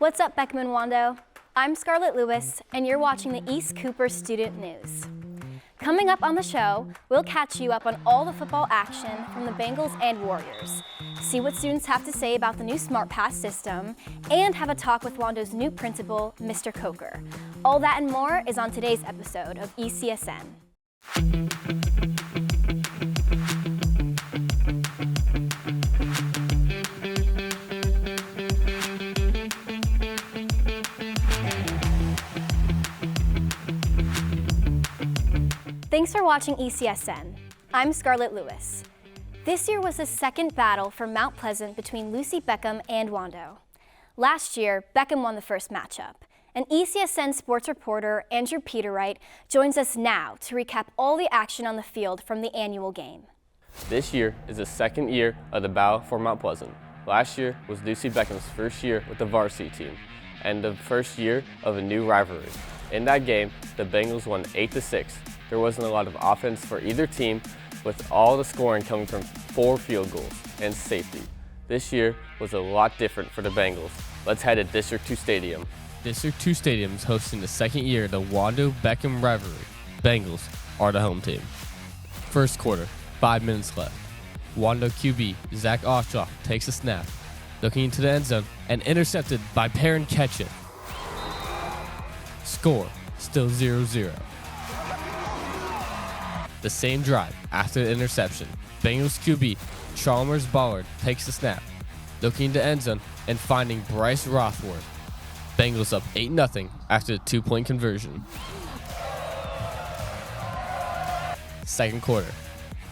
What's up, Beckham and Wando? I'm Scarlett Lewis, and you're watching the East Cooper Student News. Coming up on the show, we'll catch you up on all the football action from the Bengals and Warriors, see what students have to say about the new SmartPass system, and have a talk with Wando's new principal, Mr. Coker. All that and more is on today's episode of ECSN. Thanks for watching ECSN. I'm Scarlett Lewis. This year was the second battle for Mount Pleasant between Lucy Beckham and Wando. Last year, Beckham won the first matchup, and ECSN sports reporter Andrew Peterwright joins us now to recap all the action on the field from the annual game. This year is the second year of the battle for Mount Pleasant. Last year was Lucy Beckham's first year with the varsity team, and the first year of a new rivalry. In that game, the Bengals won 8-6. There wasn't a lot of offense for either team, with all the scoring coming from 4 field goals and safety. This year was a lot different for the Bengals. Let's head to District 2 Stadium. District 2 Stadium is hosting the second year of the Wando-Beckham rivalry. Bengals are the home team. First quarter, 5 minutes left. Wando QB Zach Ostroff takes a snap, looking into the end zone and intercepted by Perrin Ketchett. Score, still 0-0. The same drive, after the interception, Bengals QB Chalmers Ballard takes the snap, looking into end zone and finding Bryce Rothworth. Bengals up 8-0 after the 2-point conversion. Second quarter,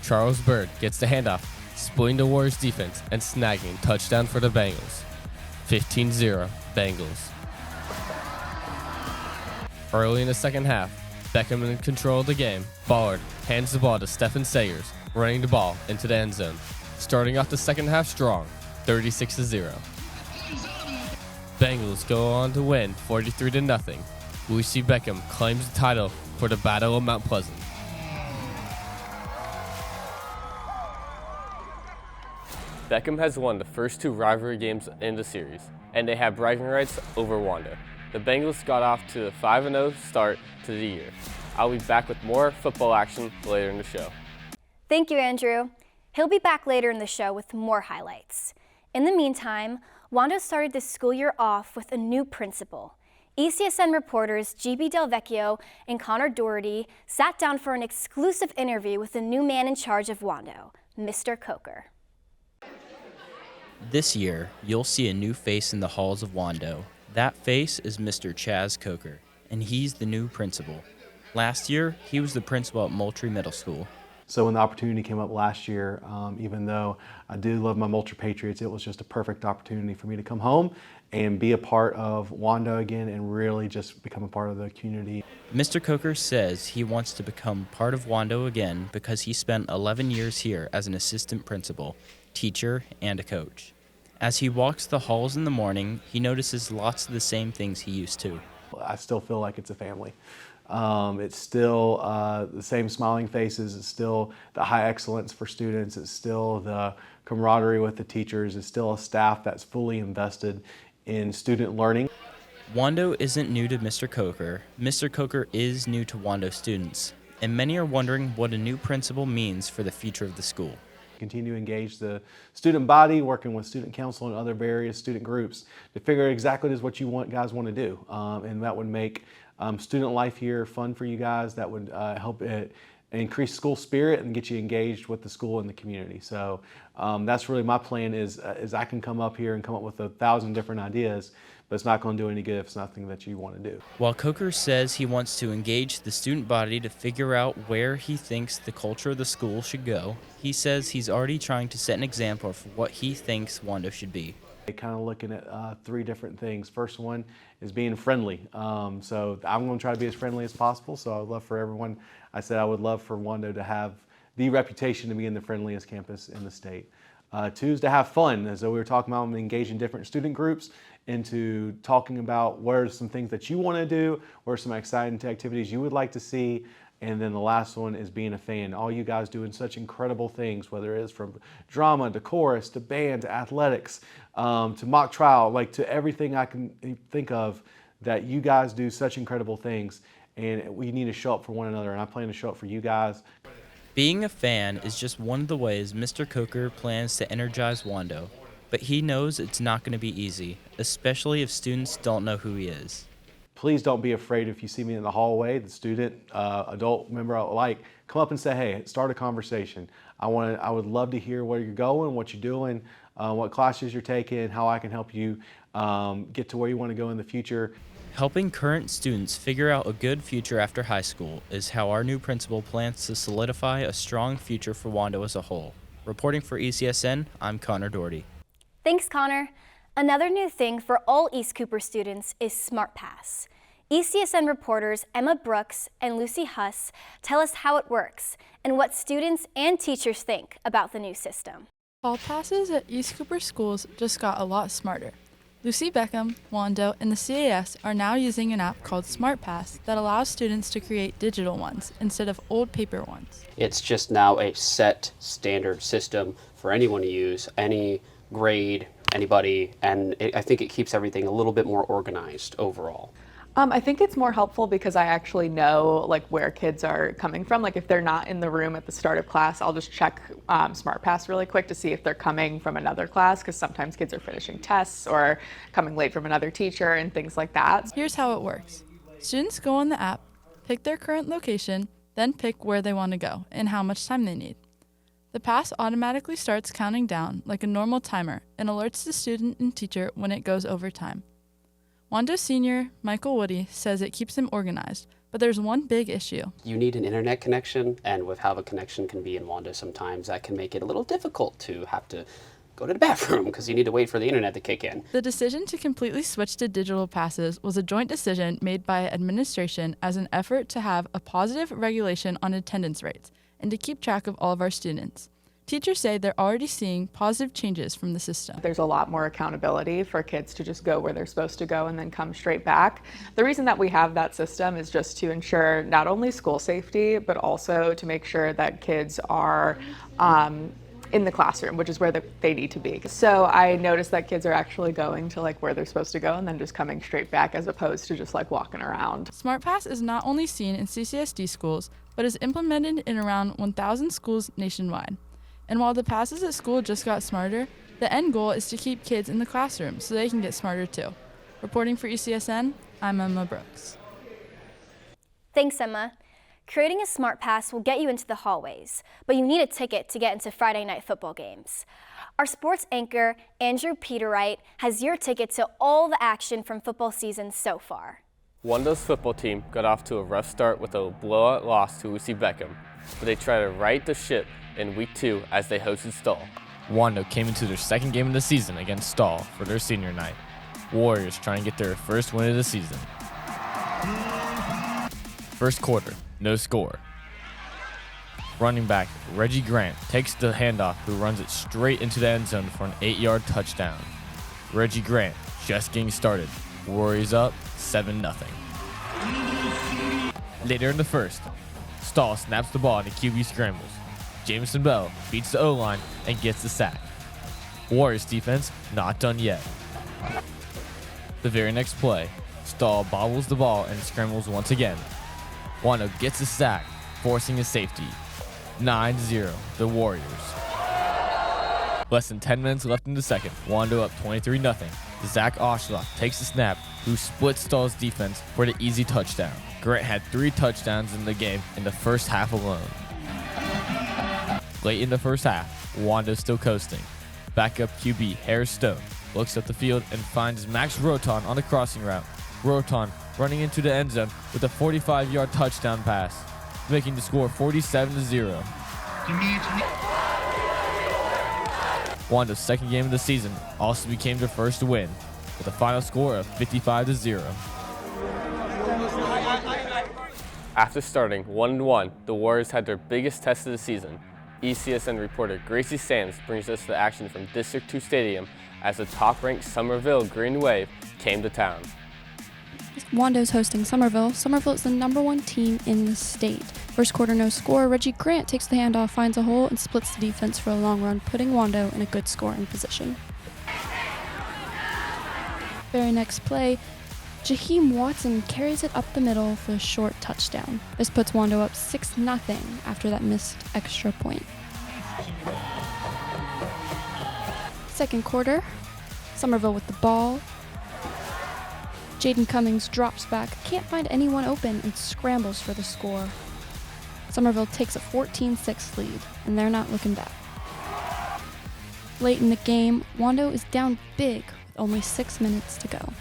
Charles Bird gets the handoff, splitting the Warriors defense and snagging a touchdown for the Bengals. 15-0 Bengals. Early in the second half, Beckham in control of the game. Ballard hands the ball to Stephen Sayers, running the ball into the end zone. Starting off the second half strong, 36-0. Bengals go on to win 43-0. Lucy Beckham claims the title for the Battle of Mount Pleasant. Beckham has won the first 2 rivalry games in the series, and they have bragging rights over Wando. The Bengals got off to a 5-0 start to the year. I'll be back with more football action later in the show. Thank you, Andrew. He'll be back later in the show with more highlights. In the meantime, Wando started the school year off with a new principal. ECSN reporters GB Del Vecchio and Connor Doherty sat down for an exclusive interview with the new man in charge of Wando, Mr. Coker. This year, you'll see a new face in the halls of Wando. That face is Mr. Chaz Coker, and he's the new principal. Last year, he was the principal at Moultrie Middle School. So when the opportunity came up last year, even though I do love my Moultrie Patriots, it was just a perfect opportunity for me to come home and be a part of Wando again and really just become a part of the community. Mr. Coker says he wants to become part of Wando again because he spent 11 years here as an assistant principal, teacher, and a coach. As he walks the halls in the morning, he notices lots of the same things he used to. I still feel like it's a family. It's still the same smiling faces, it's still the high excellence for students, it's still the camaraderie with the teachers, it's still a staff that's fully invested in student learning. Wando isn't new to Mr. Coker. Mr. Coker is new to Wando students, and many are wondering what a new principal means for the future of the school. Continue to engage the student body, working with student council and other various student groups to figure out exactly what you guys want to do. And that would make student life here fun for you guys. That would help it increase school spirit and get you engaged with the school and the community. So that's really my plan is I can come up here and come up with 1,000 different ideas, but it's not going to do any good if it's nothing that you want to do. While Coker says he wants to engage the student body to figure out where he thinks the culture of the school should go, he says he's already trying to set an example for what he thinks Wando should be. Kind of looking at 3 different things. First one is being friendly. So I'm going to try to be as friendly as possible. So I would love for everyone, I said I would love for Wando to have the reputation to be in the friendliest campus in the state. 2 is to have fun. As we were talking about, engaging different student groups into talking about what are some things that you want to do, what are some exciting activities you would like to see, And then the last one is being a fan. All you guys doing such incredible things, whether it's from drama to chorus to band to athletics to mock trial, like to everything I can think of, that you guys do such incredible things. And we need to show up for one another, and I plan to show up for you guys. Being a fan is just one of the ways Mr. Coker plans to energize Wando, but he knows it's not going to be easy, especially if students don't know who he is. Please don't be afraid if you see me in the hallway, the student, adult member I like, come up and say, hey, start a conversation. I would love to hear where you're going, what you're doing, what classes you're taking, how I can help you get to where you want to go in the future. Helping current students figure out a good future after high school is how our new principal plans to solidify a strong future for Wando as a whole. Reporting for ECSN, I'm Connor Doherty. Thanks, Connor. Another new thing for all East Cooper students is SmartPass. ECSN reporters Emma Brooks and Lucy Huss tell us how it works and what students and teachers think about the new system. Hall passes at East Cooper schools just got a lot smarter. Lucy Beckham, Wando, and the CAS are now using an app called SmartPass that allows students to create digital ones instead of old paper ones. It's just now a set standard system for anyone to use, any grade, anybody, and I think it keeps everything a little bit more organized overall. I think it's more helpful because I actually know like where kids are coming from. Like if they're not in the room at the start of class, I'll just check SmartPass really quick to see if they're coming from another class, because sometimes kids are finishing tests or coming late from another teacher and things like that. Here's how it works. Students go on the app, pick their current location, then pick where they want to go and how much time they need. The pass automatically starts counting down like a normal timer and alerts the student and teacher when it goes over time. Wando Senior Michael Woody says it keeps him organized, but there's one big issue. You need an internet connection, and with how the connection can be in Wando sometimes, that can make it a little difficult to have to go to the bathroom because you need to wait for the internet to kick in. The decision to completely switch to digital passes was a joint decision made by administration as an effort to have a positive regulation on attendance rates and to keep track of all of our students. Teachers say they're already seeing positive changes from the system. There's a lot more accountability for kids to just go where they're supposed to go and then come straight back. The reason that we have that system is just to ensure not only school safety, but also to make sure that kids are in the classroom, which is where they need to be. So I noticed that kids are actually going to like where they're supposed to go and then just coming straight back as opposed to just like walking around. SmartPass is not only seen in CCSD schools, but is implemented in around 1,000 schools nationwide. And while the passes at school just got smarter, the end goal is to keep kids in the classroom so they can get smarter too. Reporting for ECSN, I'm Emma Brooks. Thanks, Emma. Creating a SmartPass will get you into the hallways, but you need a ticket to get into Friday night football games. Our sports anchor, Andrew Peterwright, has your ticket to all the action from football season so far. Wando's football team got off to a rough start with a blowout loss to Lucy Beckham, but they tried to right the ship in week 2 as they hosted Stahl. Wando came into their second game of the season against Stahl for their senior night. Warriors try and get their first win of the season. First quarter, no score. Running back Reggie Grant takes the handoff, who runs it straight into the end zone for an 8-yard touchdown. Reggie Grant just getting started. Warriors up 7-0. Later in the first, Stahl snaps the ball and the QB scrambles. Jameson Bell beats the O-line and gets the sack. Warriors defense not done yet. The very next play, Stahl bobbles the ball and scrambles once again. Wando gets a sack, forcing a safety. 9-0, the Warriors. Less than 10 minutes left in the second. Wando up 23-0. Zach Oshlock takes the snap, who splits Stahl's defense for the easy touchdown. Grant had 3 touchdowns in the game in the first half alone. Late in the first half, Wando's still coasting. Backup QB Harris Stone looks up the field and finds Max Roton on the crossing route. Roton running into the end zone with a 45-yard touchdown pass, making the score 47-0. Wando's second game of the season also became their first win, with a final score of 55-0. After starting 1-1, the Warriors had their biggest test of the season. ECSN reporter Gracie Sands brings us the action from District 2 Stadium as the top-ranked Somerville Green Wave came to town. Wando's hosting Somerville. Somerville is the #1 team in the state. First quarter no score, Reggie Grant takes the handoff, finds a hole, and splits the defense for a long run, putting Wando in a good scoring position. Very next play, Jaheim Watson carries it up the middle for a short touchdown. This puts Wando up 6-0 after that missed extra point. Second quarter, Somerville with the ball. Jaden Cummings drops back, can't find anyone open, and scrambles for the score. Somerville takes a 14-6 lead, and they're not looking back. Late in the game, Wando is down big with only 6 minutes to go.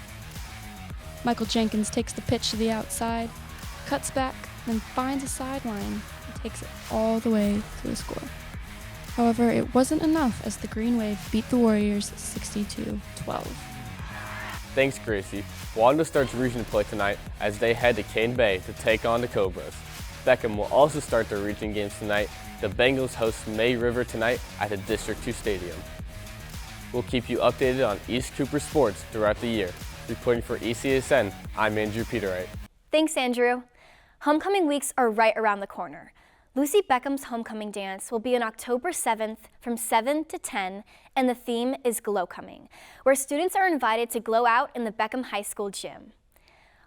Michael Jenkins takes the pitch to the outside, cuts back, then finds a sideline and takes it all the way to the score. However, it wasn't enough as the Green Wave beat the Warriors 62-12. Thanks, Gracie. Wando starts region play tonight as they head to Cane Bay to take on the Cobras. Beckham will also start their region games tonight. The Bengals host May River tonight at the District 2 Stadium. We'll keep you updated on East Cooper sports throughout the year. Reporting for ECSN, I'm Andrew Peterwright. Thanks, Andrew. Homecoming weeks are right around the corner. Lucy Beckham's homecoming dance will be on October 7th from 7 to 10, and the theme is Glow Coming, where students are invited to glow out in the Beckham High School gym.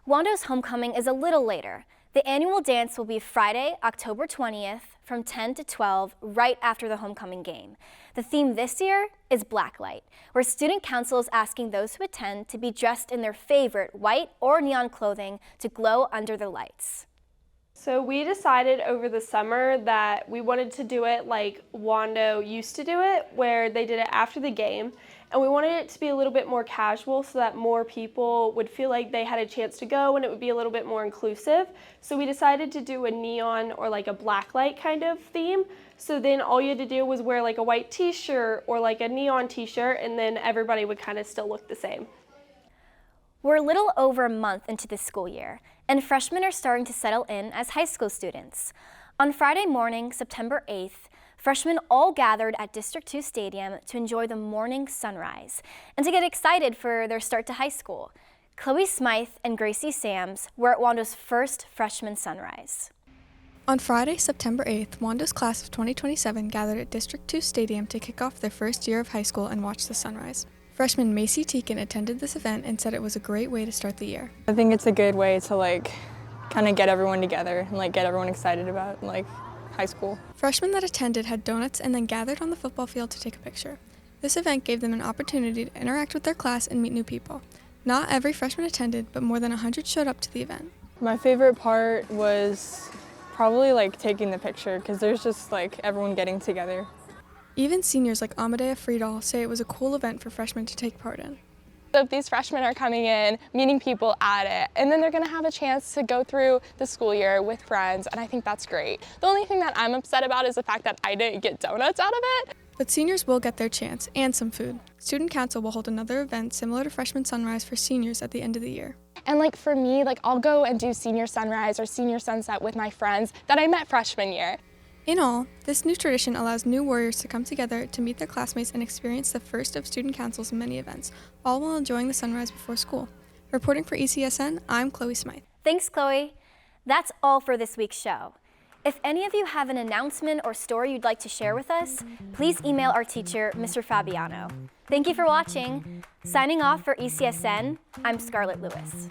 Wando's homecoming is a little later. The annual dance will be Friday, October 20th from 10 to 12, right after the homecoming game. The theme this year is Blacklight, where student council is asking those who attend to be dressed in their favorite white or neon clothing to glow under the lights. So we decided over the summer that we wanted to do it like Wando used to do it, where they did it after the game. And we wanted it to be a little bit more casual so that more people would feel like they had a chance to go and it would be a little bit more inclusive. So we decided to do a neon or like a blacklight kind of theme. So then all you had to do was wear like a white t-shirt or like a neon t-shirt, and then everybody would kind of still look the same. We're a little over a month into the school year, and freshmen are starting to settle in as high school students. On Friday morning, September 8th, freshmen all gathered at District 2 Stadium to enjoy the morning sunrise and to get excited for their start to high school. Chloe Smythe and Gracie Sams were at Wando's first freshman sunrise. On Friday, September 8th, Wando's class of 2027 gathered at District 2 Stadium to kick off their first year of high school and watch the sunrise. Freshman Macy Teakin attended this event and said it was a great way to start the year. I think it's a good way to kind of get everyone together and get everyone excited about high school. Freshmen that attended had donuts and then gathered on the football field to take a picture. This event gave them an opportunity to interact with their class and meet new people. Not every freshman attended, but more than 100 showed up to the event. My favorite part was probably taking the picture, because there's just everyone getting together. Even seniors like Amadea Friedal say it was a cool event for freshmen to take part in. So if these freshmen are coming in, meeting people at it, and then they're going to have a chance to go through the school year with friends, and I think that's great. The only thing that I'm upset about is the fact that I didn't get donuts out of it. But seniors will get their chance, and some food. Student Council will hold another event similar to Freshman Sunrise for seniors at the end of the year. And for me, I'll go and do senior sunrise or senior sunset with my friends that I met freshman year. In all, this new tradition allows new Warriors to come together to meet their classmates and experience the first of Student Council's many events, all while enjoying the sunrise before school. Reporting for ECSN, I'm Chloe Smythe. Thanks, Chloe. That's all for this week's show. If any of you have an announcement or story you'd like to share with us, please email our teacher, Mr. Fabiano. Thank you for watching. Signing off for ECSN, I'm Scarlett Lewis.